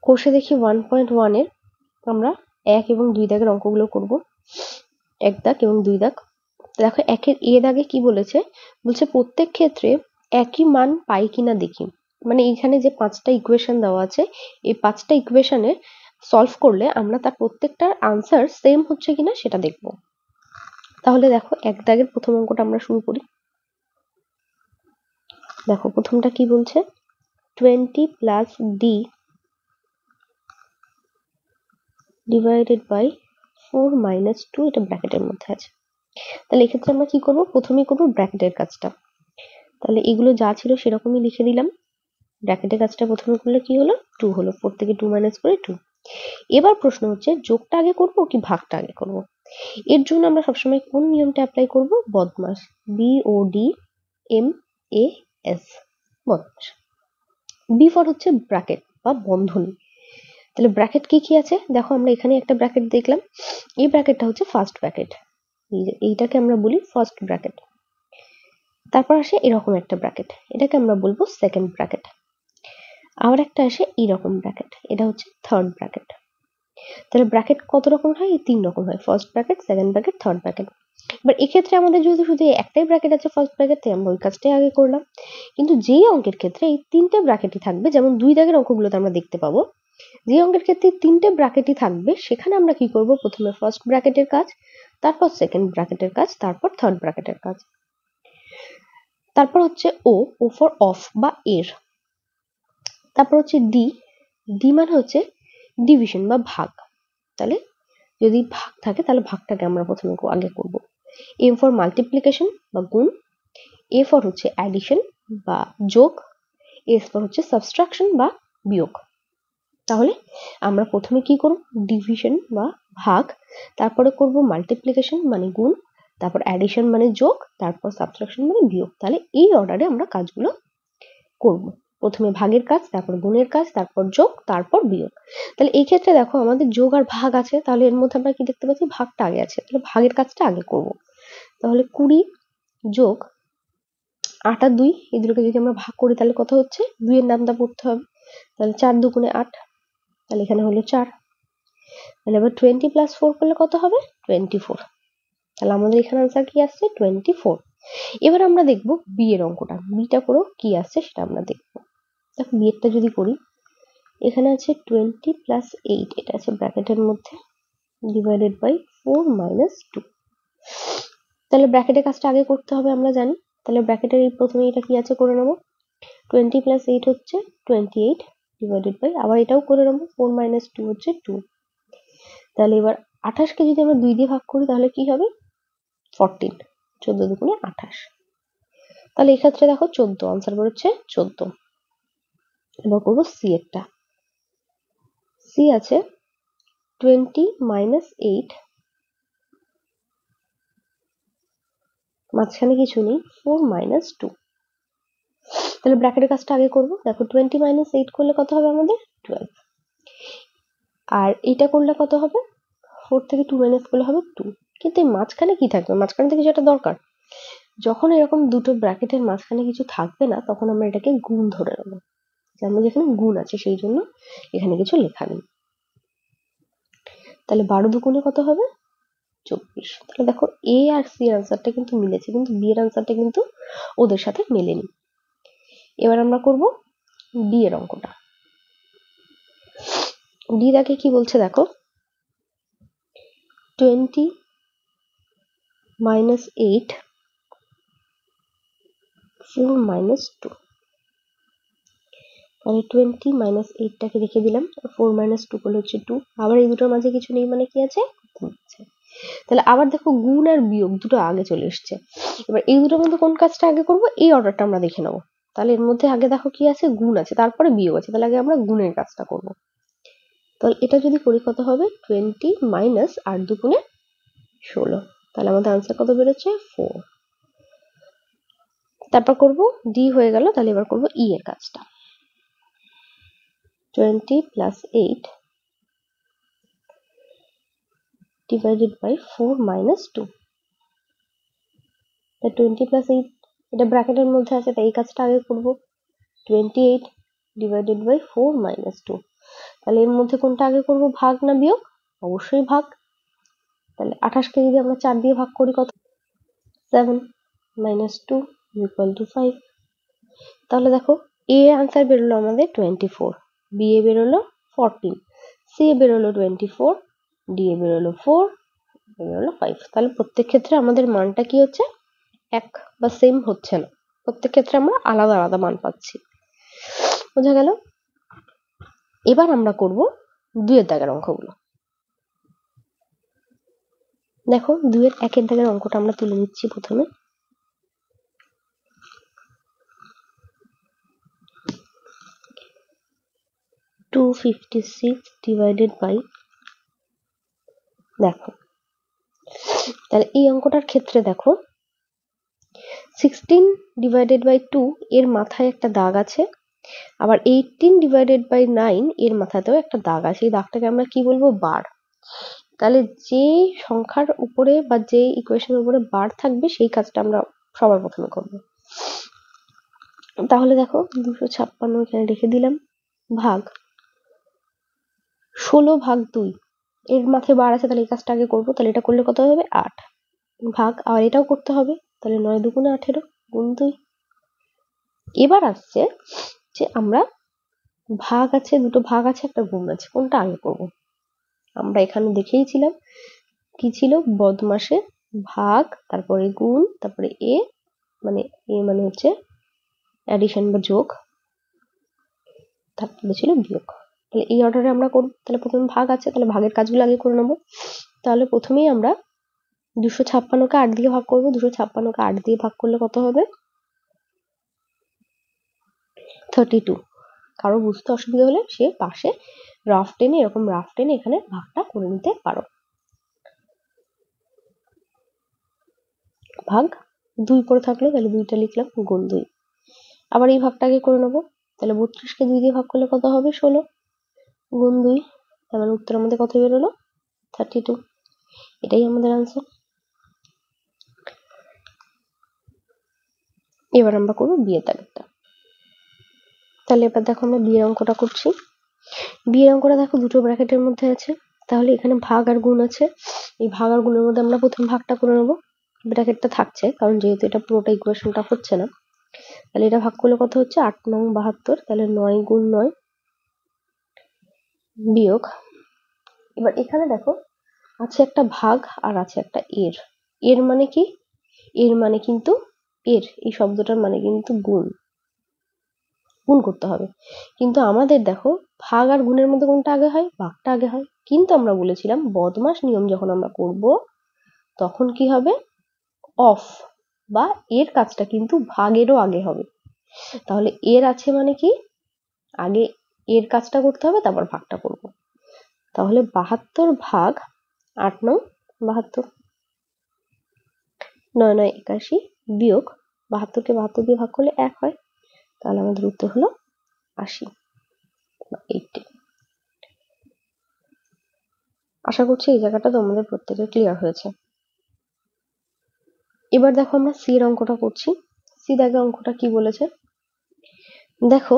কোষে দেখি 1.1 এর আমরা 1 এবং 2 দাগের অঙ্কগুলো করব। 1 দাগ এবং 2 দাগ। দেখো 1 এর এ দাগে কি বলেছে, বলছে প্রত্যেক ক্ষেত্রে একই মান পাই কিনা দেখি। মানে এখানে যে 5টা ইকুয়েশন দেওয়া আছে, এই 5টা ইকুয়েশনে সলভ করলে আমরা তার প্রত্যেকটার আনসার সেম হচ্ছে কিনা সেটা দেখব। তাহলে দেখো 1 দাগের প্রথম অঙ্কটা আমরা শুরু করি। দেখো প্রথমটা কি বলছে, 20 plus D divided by 4 minus 2, এটা ব্র্যাকেটের মধ্যে আছে। তাহলে এক্ষেত্রে আমরা কি করব, প্রথমেই করব ব্র্যাকেটের কাজটা। তাহলে এগুলো যা ছিল সেরকমই লিখে দিলাম। ব্র্যাকেটের কাজটা প্রথমে করলে কি হলো, 2 হলো, 4 থেকে 2 মাইনাস করে 2। এবার প্রশ্ন হচ্ছে যোগটা আগে করব কি ভাগটা আগে করব। এর জন্য আমরা সবসময় কোন নিয়মটা অ্যাপ্লাই করব, বদমাস, BODMAS, বদমাস। বি ফর হচ্ছে ব্র্যাকেট বা বন্ধনী। তাহলে ব্র্যাকেট কি কি আছে দেখো, আমরা এখানে একটা ব্র্যাকেট দেখলাম, এই ব্র্যাকেটটা হচ্ছে ফার্স্ট ব্র্যাকেট, এইটাকে আমরা বলি ফার্স্ট ব্র্যাকেট। তারপর আসে এরকম একটা ব্র্যাকেট, এটাকে আমরা বলবো সেকেন্ড ব্র্যাকেট। আবার একটা আসে এইরকম ব্র্যাকেট, এটা হচ্ছে থার্ড ব্র্যাকেট। তাহলে ব্র্যাকেট কত রকম হয়, এই 3 রকম হয়, first bracket, second bracket, third bracket. এবার এক্ষেত্রে আমাদের যেহেতু শুধু একটাই ব্র্যাকেট আছে ফার্স্ট ব্র্যাকেট, তাই আমরা ওই কাজটাই আগে করলাম। কিন্তু যেই অঙ্কের ক্ষেত্রে এই 3টে ব্র্যাকেটই থাকবে, যেমন 2 দাগের অঙ্কগুলোতে আমরা দেখতে পাবো, যে অঙ্কের ক্ষেত্রে 3টে ব্র্যাকেটই থাকবে, সেখানে আমরা কি করব, প্রথমে ফার্স্ট ব্র্যাকেটের কাজ, তারপর সেকেন্ড ব্র্যাকেটের কাজ, তারপর থার্ড ব্র্যাকেটের কাজ। তারপর হচ্ছে ও ফর অফ বা এর। তারপর হচ্ছে ডি মানে হচ্ছে ডিভিশন বা ভাগ। তাহলে যদি ভাগ থাকে তাহলে ভাগটাকে আমরা প্রথমে আগে করব। এম ফর মাল্টিপ্লিকেশন বা গুণ, এ ফর হচ্ছে অ্যাডিশন বা যোগ, এস ফর হচ্ছে সাবট্রাকশন বা বিয়োগ। তাহলে আমরা প্রথমে কি করব, ডিভিশন বা ভাগ, তারপরে করব মাল্টিপ্লিকেশন মানে গুণ, তারপর অ্যাডিশন মানে যোগ, তারপর সাবট্রাকশন মানে বিয়োগ। তাহলে এই অর্ডারে আমরা কাজগুলো করব, প্রথমে ভাগের কাজ, তারপর গুণের কাজ, তারপর যোগ, তারপর বিয়োগ। তাহলে এই ক্ষেত্রে দেখো আমাদের যোগ আর ভাগ আছে, তাহলে এর মধ্যে আমরা কি দেখতে পাচ্ছি, ভাগটা আগে আছে, তাহলে ভাগের কাজটা আগে করব। তাহলে 20 যোগ 8 আর 2, এই দুটোকে যদি আমরা ভাগ করি তাহলে কত হচ্ছে, 2 এর নামটা পড়তে হবে। তাহলে 4 দুগুণে 8, তাহলে এখানে হলো 4। তাহলে এবার 20 প্লাস 4 করলে কত হবে, 24। তাহলে আমাদের এখানে আনসার কি আসছে, 24। এবার আমরা দেখব বি এর অঙ্কটা, বিটা করো কি আসছে সেটা আমরা দেখব। দেখো বি এরটা যদি করি, এখানে আছে 20 প্লাস 8, এটা আছে ব্র্যাকেটের মধ্যে, ডিভাইডেড বাই 4 মাইনাস 2। তাহলে ব্র্যাকেটের কাজটা আগে করতে হবে আমরা জানি। তাহলে ব্র্যাকেটের এই প্রথমে এটা কি আছে করে নেব, 20 প্লাস 8 হচ্ছে 28, ডিভাইডেড বাই, আবার এটাও করে নেব, 4 মাইনাস 2 হচ্ছে 2। তাহলে এবার 28 কে যদি আমরা 2 দিয়ে ভাগ করি তাহলে কি হবে, 14, 14 দুগুণে 28। তাহলে এই ক্ষেত্রে দেখো 14, আনসার বেরোচ্ছে 14। এবার করবো সি এরটা। সি আছে 20 মাইনাস 8, মাঝখানে কিছু নেই, 4 মাইনাস 2। তাহলে ব্র্যাকেটের কাজটা আগে করব। দেখো 20 মাইনাস 8 করলে কত হবে আমাদের, 12। আর এইটা করলে কত হবে, 4 থেকে 2 মাইনাস করলে হবে 2। কিন্তু এই মাঝখানে কি থাকবে, মাঝখানে থেকে যেটা দরকার, যখন এরকম দুটো ব্র্যাকেটের মাঝখানে কিছু থাকবে না তখন আমরা এটাকে গুণ ধরে নেবো, যেমন যেখানে গুণ আছে সেই জন্য এখানে কিছু লেখা নেই। তাহলে 12 দুগুণে কত হবে, 24। তাহলে দেখো এ আর সি এর আনসারটা কিন্তু মিলেছে, কিন্তু বি এর আনসারটা কিন্তু ওদের সাথে মেলেনি। এবার আমরা করব ডি এর অঙ্কটা। ডি দাকে কি বলছে দেখো, 20 মাইনাস 8, 4 মাইনাস 2। তাহলে 20 মাইনাস 8টাকে রেখে দিলাম, 4 মাইনাস 2 করলে হচ্ছে 2। আবার এই দুটোর মাঝে কিছু নেই মানে কি আছে, গুণ আছে। তাহলে আবার দেখো গুণ আর বিয়োগ দুটো আগে চলে এসছে। এবার এই দুটোর মধ্যে কোন কাজটা আগে করব, এই অর্ডারটা আমরা দেখে নেবো। তাহলে এর মধ্যে আগে দেখো কি আছে, গুণ আছে, তারপরে বিয়োগ আছে, তাহলে আগে আমরা গুণের কাজটা করব। তাহলে এটা যদি করি কত হবে, 20 মাইনাস 8 দুগুণে 16। তাহলে আমাদের আনসার কত বেরোচ্ছে, 4। তারপর করব ডি হয়ে গেল। তাহলে এবার করব ই এর কাজটা। 20 plus 8 divided by 4 minus 2। 20 plus 8 এটা ব্র্যাকেটের মধ্যে আছে, তাই এই কাজটা আগে করব। 28 ডিভাইডেড বাই 4 মাইনাস 2। তাহলে এর মধ্যে কোনটা আগে করব, ভাগ না বিয়োগ? অবশ্যই ভাগ। তাহলে 28 কে যদি আমরা 4 দিয়ে ভাগ করি কত? 7 - 2 = 5। তাহলে দেখো এ আনসার বেরোলো আমাদের 24, বি এ বেরোলো 14, সি এ বেরোলো 24, ডি এ বেরোলো 4, বেরোলো 5। তাহলে প্রত্যেক ক্ষেত্রে আমাদের মানটা কি হচ্ছে, এক বা সেম হচ্ছে না, প্রত্যেক ক্ষেত্রে আমরা আলাদা আলাদা মান পাচ্ছি। বোঝা গেল? এবার আমরা করব 2 এর দাগের অঙ্কগুলো। দেখো 2 এর 1 এর দাগের অঙ্কটা আমরা তুলে নিচ্ছি প্রথমে। (256 divided by) দেখো তাহলে এই অঙ্কটার ক্ষেত্রে দেখো 16 divided by 2 এর মাথায় একটা দাগ আছে, আবার 18 divided by 9 এর মাথাতেও একটা দাগ আছে। এই দাগটাকে আমরা কি বলবো, বার। তাহলে যে সংখ্যার উপরে বা যে ইকুয়েশনের উপরে বার থাকবে সেই কাজটা আমরা সবার প্রথমে করব। তাহলে দেখো 256 এখানে রেখে দিলাম, ভাগ 16/2 এর মাথায় বার আছে, তাহলে এই কাজটা আগে করবো। তাহলে এটা করলে কত হবে, 8, ভাগ আর এটাও করতে হবে, তাহলে 9 × 2 = 18 গুণ 2। এবার আসছে যে আমরা ভাগ আছে, দুটো ভাগ আছে, একটা গুণ আছে, কোনটা আগে করব? আমরা এখানে দেখেইছিলাম কি ছিল, বদমাসে ভাগ, তারপরে গুণ, তারপরে এ মানে হচ্ছে অ্যাডিশন বা যোগ, তারপরে ছিল বিয়োগ। তাহলে এই অর্ডারে আমরা করব। তাহলে প্রথমে ভাগ আছে, তাহলে ভাগের কাজগুলো আগে করে নেব। তাহলে প্রথমেই আমরা 256কে 8 দিয়ে ভাগ করব। 256কে 8 দিয়ে ভাগ করলে কত হবে, 32। কারো বুঝতে অসুবিধা হলে সে পাশে রাফ টেনে এখানে ভাগটা করে নিতে পারো। ভাগ 2 করে থাকলো, তাহলে 2টা লিখলাম, গুণ 2। আবার এই ভাগটা আগে করে নেবো। তাহলে 32কে 2 দিয়ে ভাগ করলে কত হবে, 16 গুণ 2। তার মানে উত্তর আমাদের কত বেরোলো, 32। এটাই আমাদের আনসার। এবার আমরা করবো বিয়ের দাগেরটা। তাহলে এবার দেখো আমরা বিয়ের অঙ্কটা করছি। বিয়ের অঙ্কটা দেখো দুটো ব্র্যাকেটের মধ্যে আছে, তাহলে এখানে ভাগ আর গুণ আছে। এই ভাগ আর গুণের মধ্যে আমরা প্রথম ভাগটা করে নেবো, ব্র্যাকেটটা থাকছে কারণ যেহেতু এটা পুরোটা ইকুয়েশনটা হচ্ছে না। তাহলে এটা ভাগ করলে কত হচ্ছে, 8 × 9 = 72, তাহলে 9 × 9 বিয়োগ। এবার এখানে দেখো আছে একটা ভাগ আর আছে একটা এর। এর মানে কি, এর মানে কিন্তু এই শব্দটার মানে কিন্তু গুণ করতে হবে। কিন্তু আমাদের দেখো ভাগ আর গুণের মধ্যে কোনটা আগে হয়, ভাগটা আগে হয়। কিন্তু আমরা বলেছিলাম বদমাশ নিয়ম যখন আমরা করব তখন কি হবে, অফ বা এর কাজটা কিন্তু ভাগেরও আগে হবে। তাহলে এর আছে মানে কি, আগে এর কাজটা করতে হবে, তারপর ভাগটা করব। তাহলে 72 ভাগ 8 × 9 = 72, 9 × 9 = 81 বিয়োগ 72কে 72 দিয়ে ভাগ করলে 1 হয়। তাহলে আমাদের উত্তর হলো 80 বা 80। আশা করছি এই জায়গাটা তোমাদের প্রত্যেকের ক্লিয়ার হয়েছে। এবার দেখো আমরা সি এর অঙ্কটা করছি। সি দাগের অঙ্কটা কি বলেছে দেখো,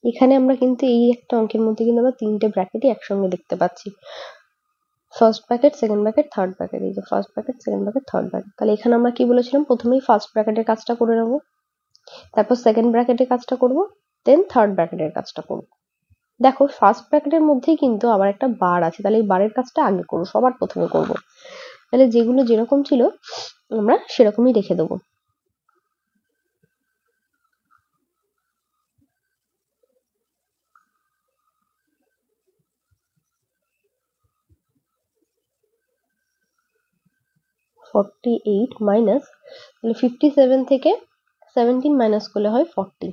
এখানে আমরা কিন্তু এই একটা অঙ্কের মধ্যে কিন্তু আমরা 3টে ব্র্যাকেটই একসঙ্গে দেখতে পাচ্ছি, first bracket, second bracket, third bracket. এই যে first bracket, second bracket, third bracket. তাহলে এখানে আমরা কি বলেছিলাম, প্রথমেই ফার্স্ট ব্র্যাকেটের কাজটা করে নেব, তারপর সেকেন্ড ব্র্যাকেটের কাজটা করব, দেন থার্ড ব্র্যাকেটের কাজটা করব। দেখো ফার্স্ট ব্র্যাকেটের মধ্যেই কিন্তু আবার একটা বার আছে, তাহলে এই বারের কাজটা আগে করবো, সবার প্রথমে করব। তাহলে যেগুলো যেরকম ছিল আমরা সেরকমই রেখে দেবো। -48 তাহলে 57 থেকে 17 মাইনাস করলে হয় 40।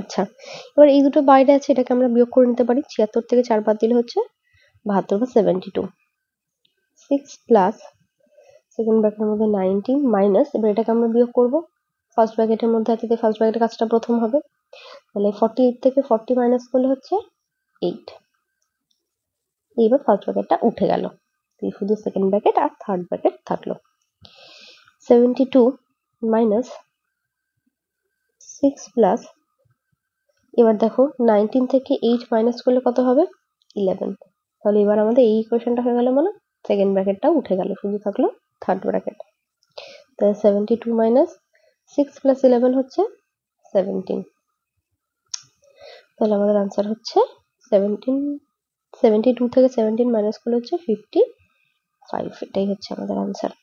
আচ্ছা, এবার এই দুটো বাইরে আছে, এটাকে আমরা বিয়োগ করে নিতে পারি। 76 থেকে 4 বাদ দিলে হচ্ছে 72 বা 72। 6 প্লাস সেকেন্ড ব্র্যাকেটের মধ্যে 19 মাইনাস, এবার এটাকে আমরা বিয়োগ করব, ফার্স্ট ব্র্যাকেটের মধ্যে আছে, ফার্স্ট ব্র্যাকেটের কাজটা প্রথম হবে। তাহলে 48 থেকে 40 মাইনাস করলে হচ্ছে 8। এইবার ফার্স্ট ব্র্যাকেটটা উঠে গেল, শুধু সেকেন্ড ব্র্যাকেট আর থার্ড ব্র্যাকেট থাকলো। 72 মাইনাস 6 প্লাস, এবার দেখো 19 থেকে 8 মাইনাস করলে কত হবে 11। তাহলে এবার আমাদের এই ইকুয়েশনটা হয়ে গেল, মানে সেকেন্ড ব্র্যাকেটটা উঠে গেল, শুধু থাকলো থার্ড ব্র্যাকেট। তাহলে 72 মাইনাস 6 প্লাস 11 হচ্ছে 17। তাহলে আমাদের আনসার হচ্ছে 17। 72 থেকে 17 মাইনাস করলে হচ্ছে 55। এটাই হচ্ছে আমাদের আনসার।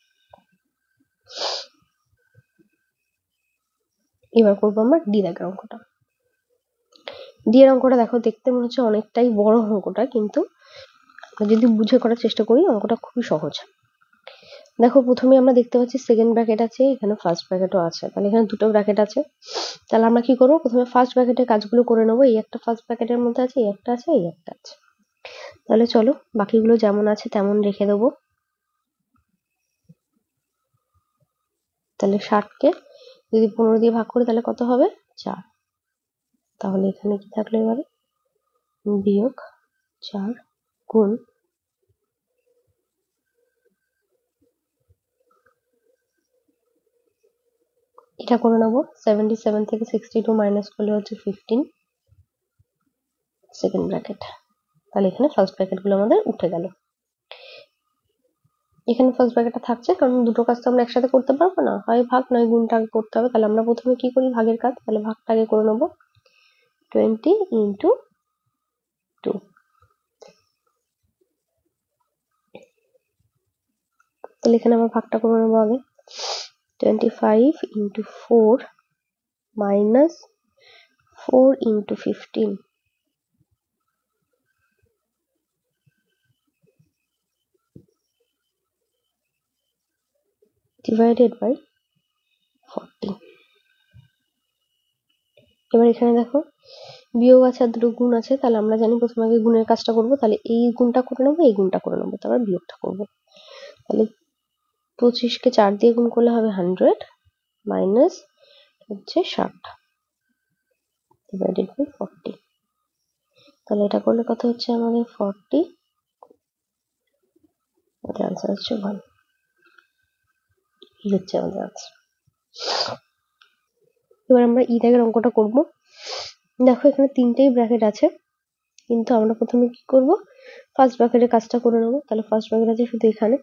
এবার করবো আমরা ডি দাগের অঙ্কটা। ডি এর অঙ্কটা দেখো, দেখতে মনে হচ্ছে অনেকটাই বড় অঙ্কটা, কিন্তু আমরা যদি বুঝে করার চেষ্টা করি অঙ্কটা খুবই সহজ। দেখো প্রথমে আমরা দেখতে পাচ্ছি সেকেন্ড ব্র্যাকেট আছে, এখানে ফার্স্ট ব্র্যাকেটও আছে, তাহলে এখানে দুটো ব্র্যাকেট আছে। তাহলে আমরা কি করবো, প্রথমে ফার্স্ট ব্র্যাকেটের কাজগুলো করে নেবো। এই একটা ফার্স্ট ব্র্যাকেটের মধ্যে আছে, এই একটা আছে, এই একটা আছে। তাহলে চলো বাকিগুলো যেমন আছে তেমন রেখে দেবো। তাহলে 60কে যদি 15 দিয়ে ভাগ করি তাহলে কত হবে 4। তাহলে এখানে কি থাকলো এবারে বিয়োগ 4 গুণ এটা করে নেবো। 77 থেকে 62 মাইনাস করলে হচ্ছে 15 সেকেন্ড ব্র্যাকেট। তাহলে এখানে ফার্স্ট ব্র্যাকেট গুলো আমাদের উঠে গেল। এখানে ফার্স্ট ব্র্যাকেটটা থাকছে কারণ দুটো কাজ তো আমরা একসাথে করতে পারবো না, হয় ভাগ নয় গুণটা আগে করতে হবে। তাহলে আমরা প্রথমে কি করি, ভাগের কাজ, তাহলে ভাগটা আগে করে নেবো। 20 ইন্টু 2, তাহলে এখানে আমরা ভাগটা করে নেবো আগে। 25 into 4 minus 4 into 15 divided by 40। এবার এখানে দেখো বিয়োগ আছে আর দুটো গুণ আছে, তাহলে আমরা জানি প্রথমে আগে গুণের কাজটা করবো। তাহলে এই গুণটা করে নেবো, এই গুণটা করে নেবো, তারপর বিয়োগটা করবো। তাহলে 25কে 4 দিয়ে গুণ করলে হবে 100 মাইনাস হচ্ছে 60 ডিভাইডেড বাই 40। তাহলে এটা করলে কত হচ্ছে আমাদের 40, আমাদের আনসার হচ্ছে 1। এই হচ্ছে আমাদের আনসার। এবার আমরা ই দাগের অঙ্কটা করবো। দেখো এখানে তিনটেই ব্র্যাকেট আছে, কিন্তু আমরা প্রথমে কি করব, ফার্স্ট ব্র্যাকেটের কাজটা করে নেবো। তাহলে ফার্স্ট ব্র্যাকেট আছে শুধু এখানে।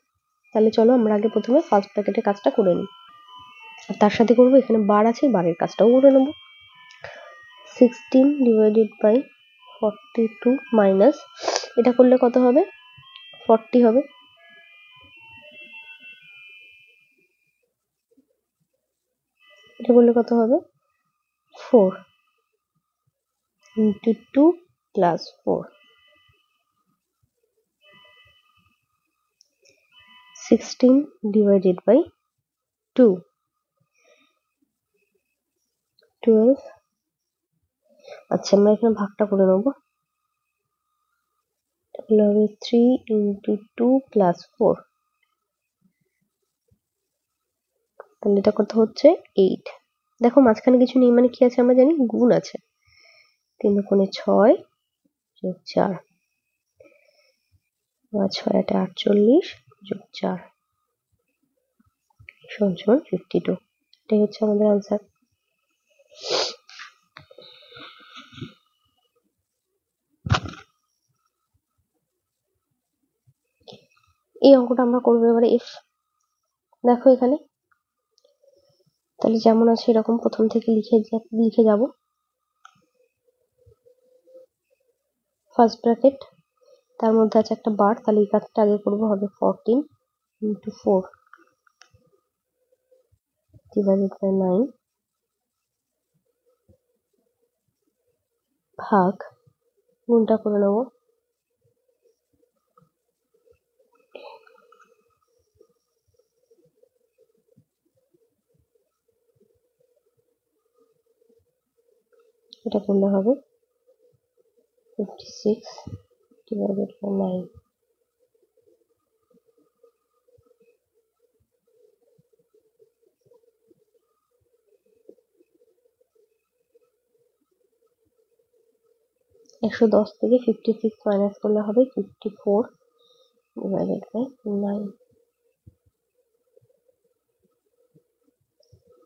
তাহলে চলো আমরা আগে প্রথমে ফার্স্ট ব্র্যাকেটের কাজটা করে নিই, আর তার সাথে করবো এখানে বার আছে, বারের কাজটাও করে নেবো। 16 ডিভাইডেড বাই 42 মাইনাস, এটা করলে কত হবে 40 হবে। এটা করলে কত হবে 4 ইন্টু 2 প্লাস 4। 16 divided by 2 12। আচ্ছা আমরা এখানে ভাগটা করে নেবো। তাহলে হবে 3 ইন্টু 2 প্লাস 4। তাহলে এটা কত হচ্ছে 8। দেখো মাঝখানে কিছু নেই, মানে কি আছে আমরা জানি, গুণ আছে। 3 গুণে 6 যোগ 4, 6 8 48 যোগ 4 সমান সমান 52। এটাই হচ্ছে আমাদের আনসার। এই অঙ্কটা আমরা করবো এবারে এফ। দেখো এখানে তাহলে যেমন আছে এরকম প্রথম থেকে লিখে যাব। ফার্স্ট ব্র্যাকেট, তার মধ্যে আছে একটা বার, তাহলে এই কাজটা আগে করবো, হবে 14 ইন্টু 4 ডিভাইডেড বাই 9 ভাগ গুণটা করে নেবো। এটা করলে হবে 56 ডিভাইডেড বাই 9। একশো 10 থেকে 56 মাইনাস করলে হবে 54 ডিভাইডেড বাই 9।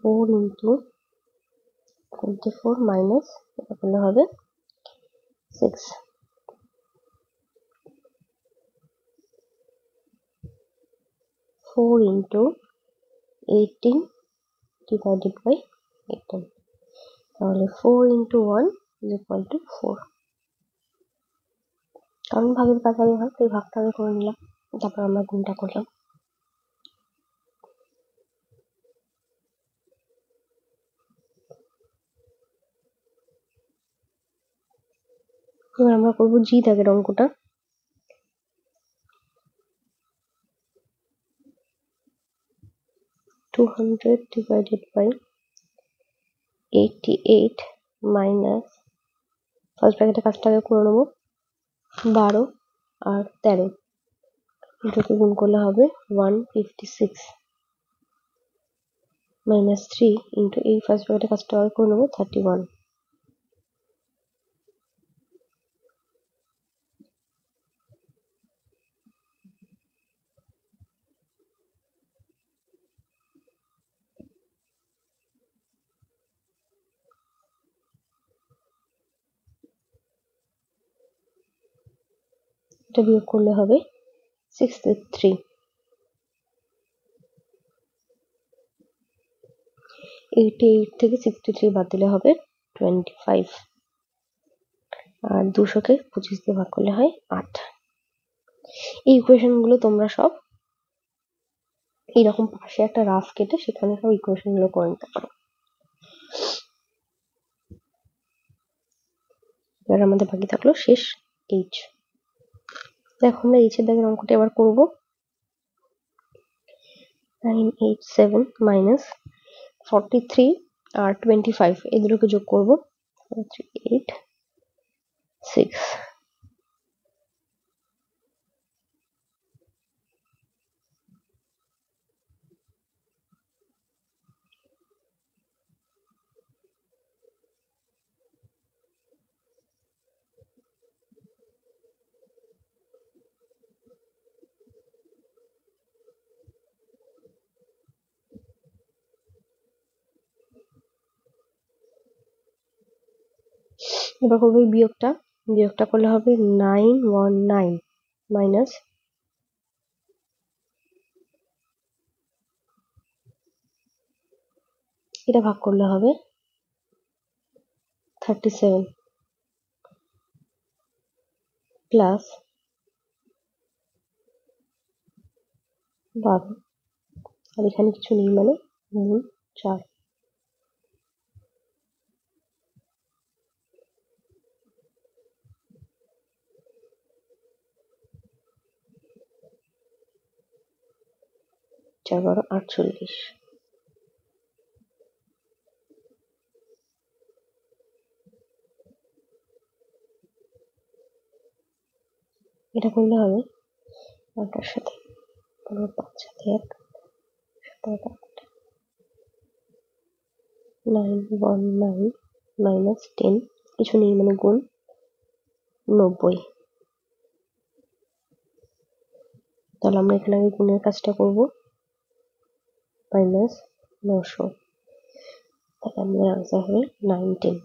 4 ইন্টু 24 মাইনাস এটা করলে হবে 6, 4 into 18 divided by 18, তাহলে 4 into 1 is equal to 4, কারণ ভাগের কাজ আগে ভাগ, এই ভাগটা আগে করে নিলাম, তারপর আমরা গুণটা করলাম। এবার আমরা করবো জি দাগের অঙ্কটা। 200 divided by 88 মাইনাস, ফার্স্ট ব্র্যাকেটে কাজটা আগে করে নেবো, 12 আর 13 দুটোকে গুণ করলে হবে 156 মাইনাস 3 ইন্টু এই ফার্স্ট ব্র্যাকেটে কাজটা আগে করে নেবো 31। এটা বিয়োগ করলে হবে 63। 88 থেকে 63 বাদ দিলে হবে 25, আর 200কে 25 দিয়ে ভাগ করলে হয় 8। এই ইকুয়েশন গুলো তোমরা সব এইরকম পাশে একটা রাফ কেটে সেখানে সব ইকুয়েশন গুলো করে নিতে পারো। এবার আমাদের বাকি থাকলো শেষ এইচ। দেখো আমরা এইচের দাগের অঙ্কটা এবার করবো। 987 মাইনাস 43 আর 25 এই দুটোকে যোগ করবো, 8 6। এবার করবো এই বিয়োগটা করলে হবে 919 মাইনাস এটা ভাগ করলে হবে 37 প্লাস 12, আর এখানে কিছু নেই মানে 4। 4 12 48। এটা করলে হবে 8টার সাথে 5 সাথে 1 919 মাইনাস 10 কিছু নেই মানে গুণ 90। তাহলে আমরা এখানে আগে গুণের কাজটা করবো, মাইনাস 900, তাহলে আমাদের আনসার হবে 19।